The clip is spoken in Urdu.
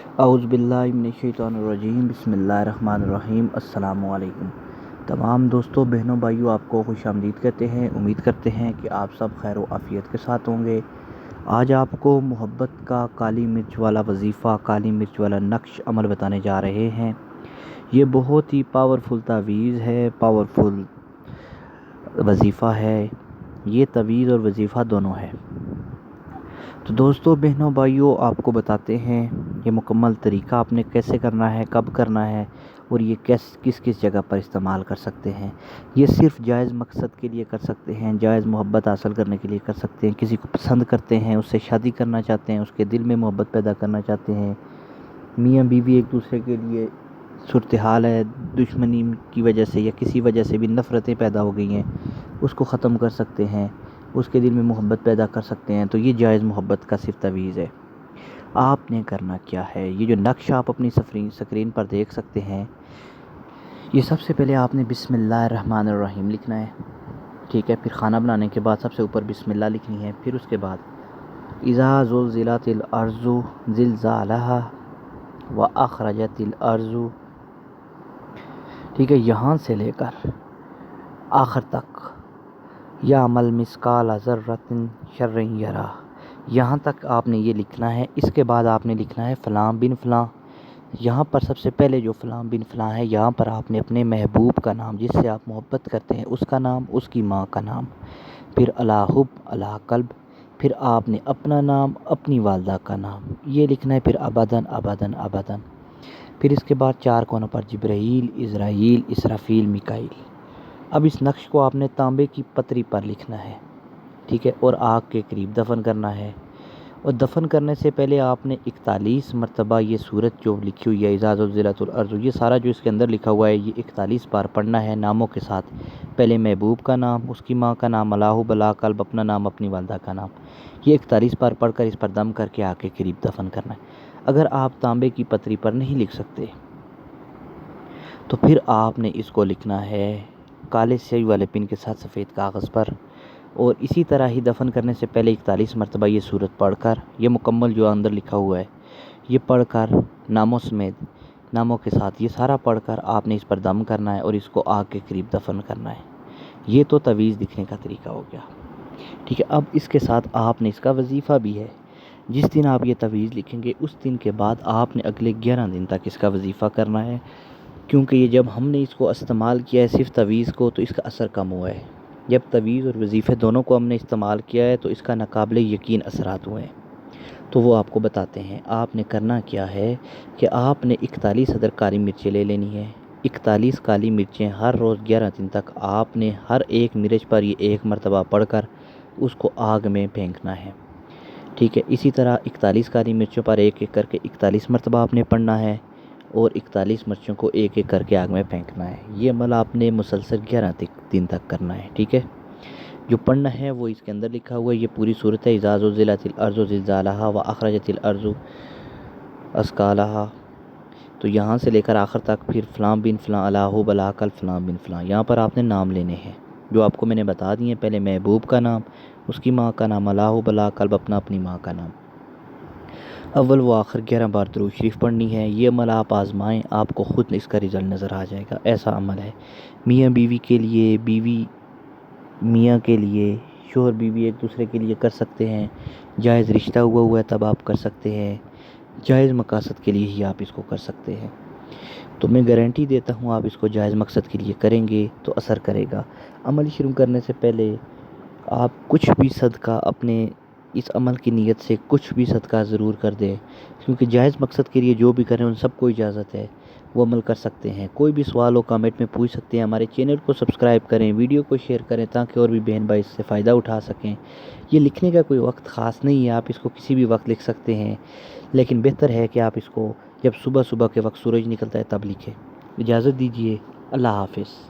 اعوذ باللہ من الشیطان الرجیم، بسم اللہ الرحمن الرحیم۔ السلام علیکم تمام دوستوں، بہنوں، بھائیوں، آپ کو خوش آمدید کہتے ہیں۔ امید کرتے ہیں کہ آپ سب خیر و عافیت کے ساتھ ہوں گے۔ آج آپ کو محبت کا کالی مرچ والا وظیفہ، کالی مرچ والا نقش عمل بتانے جا رہے ہیں۔ یہ بہت ہی پاورفل تعویذ ہے، پاورفل وظیفہ ہے۔ یہ تعویذ اور وظیفہ دونوں ہے۔ تو دوستوں، بہنوں، بھائیوں، آپ کو بتاتے ہیں یہ مکمل طریقہ آپ نے کیسے کرنا ہے، کب کرنا ہے، اور یہ کس کس جگہ پر استعمال کر سکتے ہیں۔ یہ صرف جائز مقصد کے لیے کر سکتے ہیں، جائز محبت حاصل کرنے کے لیے کر سکتے ہیں۔ کسی کو پسند کرتے ہیں، اس سے شادی کرنا چاہتے ہیں، اس کے دل میں محبت پیدا کرنا چاہتے ہیں، میاں بیوی ایک دوسرے کے لیے صورتحال ہے، دشمنی کی وجہ سے یا کسی وجہ سے بھی نفرتیں پیدا ہو گئی ہیں، اس کو ختم کر سکتے ہیں، اس کے دل میں محبت پیدا کر سکتے ہیں۔ تو یہ جائز محبت کا صرف تعویذ ہے۔ آپ نے کرنا کیا ہے، یہ جو نقش آپ اپنی سکرین پر دیکھ سکتے ہیں، یہ سب سے پہلے آپ نے بسم اللہ الرحمن الرحیم لکھنا ہے، ٹھیک ہے۔ پھر کھانا بنانے کے بعد سب سے اوپر بسم اللہ لکھنی ہے۔ پھر اس کے بعد اذا زلزلت الارض زلزالہا واخرجت الارض، ٹھیک ہے، یہاں سے لے کر آخر تک یعمل مثقال ذرۃ شرا یرہ، یہاں تک آپ نے یہ لکھنا ہے۔ اس کے بعد آپ نے لکھنا ہے فلاں بن فلاں۔ یہاں پر سب سے پہلے جو فلاں بن فلاں ہے، یہاں پر آپ نے اپنے محبوب کا نام، جس سے آپ محبت کرتے ہیں، اس کا نام، اس کی ماں کا نام، پھر علی حب علی قلب، پھر آپ نے اپنا نام، اپنی والدہ کا نام یہ لکھنا ہے، پھر ابداً ابداً ابداً۔ پھر اس کے بعد چار کونوں پر جبرائیل، اسرائیل، اسرافیل، میکائیل۔ اب اس نقش کو آپ نے تانبے کی پتری پر لکھنا ہے، ٹھیک ہے، اور آگ کے قریب دفن کرنا ہے۔ اور دفن کرنے سے پہلے آپ نے 41 مرتبہ یہ سورت جو لکھی ہوئی ہے اذا زلزلت الارض، یہ سارا جو اس کے اندر لکھا ہوا ہے یہ 41 بار پڑھنا ہے ناموں کے ساتھ۔ پہلے محبوب کا نام، اس کی ماں کا نام، علی حب علی قلب، اپنا نام، اپنی والدہ کا نام، یہ 41 بار پڑھ کر اس پر دم کر کے آگ کے قریب دفن کرنا ہے۔ اگر آپ تانبے کی پتری پر نہیں لکھ سکتے تو پھر آپ نے اس کو لکھنا ہے کالے سیاہی والے پن کے ساتھ سفید کاغذ پر، اور اسی طرح ہی دفن کرنے سے پہلے 41 مرتبہ یہ سورت پڑھ کر، یہ مکمل جو اندر لکھا ہوا ہے یہ پڑھ کر، ناموں سمیت، ناموں کے ساتھ یہ سارا پڑھ کر آپ نے اس پر دم کرنا ہے اور اس کو آگ کے قریب دفن کرنا ہے۔ یہ تو تعویذ لکھنے کا طریقہ ہو گیا، ٹھیک ہے۔ اب اس کے ساتھ آپ نے اس کا وظیفہ بھی ہے۔ جس دن آپ یہ تعویذ لکھیں گے اس دن کے بعد آپ نے اگلے 11 دن تک اس کا وظیفہ کرنا ہے، کیونکہ یہ جب ہم نے اس کو استعمال کیا ہے صرف تعویذ کو تو اس کا اثر کم ہوا ہے۔ جب تعویذ اور وظیفے دونوں کو ہم نے استعمال کیا ہے تو اس کا ناقابل یقین اثرات ہوئے ہیں، تو وہ آپ کو بتاتے ہیں۔ آپ نے کرنا کیا ہے کہ آپ نے 41 عدد کالی مرچیں لے لینی ہے۔ 41 کالی مرچیں ہر روز 11 دن تک آپ نے ہر ایک مرچ پر یہ ایک مرتبہ پڑھ کر اس کو آگ میں پھینکنا ہے، ٹھیک ہے۔ اسی طرح 41 کالی مرچوں پر ایک ایک کر کے 41 مرتبہ آپ نے پڑھنا ہے، اور 41 مرچوں کو ایک ایک کر کے آگ میں پھینکنا ہے۔ یہ عمل آپ نے مسلسل 11 دن تک کرنا ہے، ٹھیک ہے۔ جو پڑھنا ہے وہ اس کے اندر لکھا ہوا ہے، یہ پوری صورت ہے اذا زلزلت الارض زلزالہا واخرجت الارض اثقالہا، تو یہاں سے لے کر آخر تک، پھر فلاں بن فلاں، علی حب علی قلب، فلاں بن فلاں، یہاں پر آپ نے نام لینے ہیں جو آپ کو میں نے بتا دیے۔ پہلے محبوب کا نام، اس کی ماں کا نام، علی حب علی قلب، اپنی ماں کا نام، اول و آخر 11 بار درود شریف پڑھنی ہے۔ یہ عمل آپ آزمائیں، آپ کو خود اس کا رزلٹ نظر آ جائے گا۔ ایسا عمل ہے میاں بیوی کے لیے، بیوی میاں کے لیے، شوہر بیوی ایک دوسرے کے لیے کر سکتے ہیں، جائز رشتہ ہوا ہے تب آپ کر سکتے ہیں، جائز مقاصد کے لیے ہی آپ اس کو کر سکتے ہیں۔ تو میں گارنٹی دیتا ہوں آپ اس کو جائز مقصد کے لیے کریں گے تو اثر کرے گا۔ عمل شروع کرنے سے پہلے آپ کچھ بھی صدقہ اپنے اس عمل کی نیت سے کچھ بھی صدقہ ضرور کر دیں، کیونکہ جائز مقصد کے لیے جو بھی کریں ان سب کو اجازت ہے، وہ عمل کر سکتے ہیں۔ کوئی بھی سوال ہو کامنٹ میں پوچھ سکتے ہیں۔ ہمارے چینل کو سبسکرائب کریں، ویڈیو کو شیئر کریں تاکہ اور بھی بہن بھائی اس سے فائدہ اٹھا سکیں۔ یہ لکھنے کا کوئی وقت خاص نہیں ہے، آپ اس کو کسی بھی وقت لکھ سکتے ہیں، لیکن بہتر ہے کہ آپ اس کو جب صبح کے وقت سورج نکلتا ہے تب لکھیں۔ اجازت دیجیے، اللہ حافظ۔